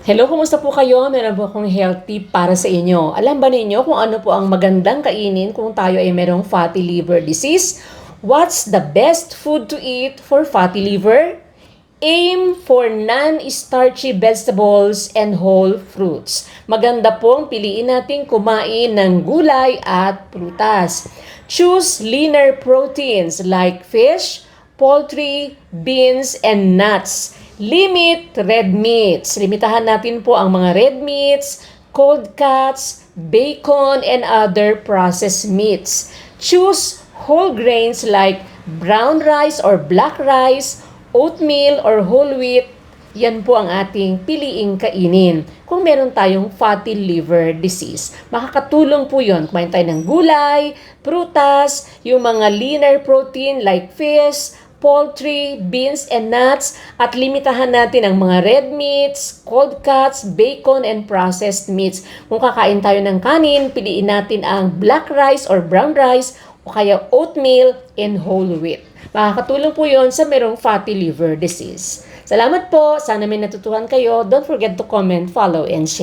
Hello, kumusta po kayo? Meron po akong health tip para sa inyo. Alam ba ninyo kung ano po ang magandang kainin kung tayo ay merong fatty liver disease? What's the best food to eat for fatty liver? Aim for non-starchy vegetables and whole fruits. Maganda pong piliin natin kumain ng gulay at prutas. Choose leaner proteins like fish, poultry, beans, and nuts. Limit red meats. Limitahan natin po ang mga red meats, cold cuts, bacon, and other processed meats. Choose whole grains like brown rice or black rice, oatmeal or whole wheat. Yan po ang ating piliing kainin. Kung meron tayong fatty liver disease, makakatulong po yon. Kumain tayo ng gulay, prutas, yung mga leaner protein like fish, poultry, beans, and nuts, at limitahan natin ang mga red meats, cold cuts, bacon, and processed meats. Kung kakain tayo ng kanin, piliin natin ang black rice or brown rice o kaya oatmeal and whole wheat. Makakatulong po yon sa merong fatty liver disease. Salamat po. Sana may natutuhan kayo. Don't forget to comment, follow, and share.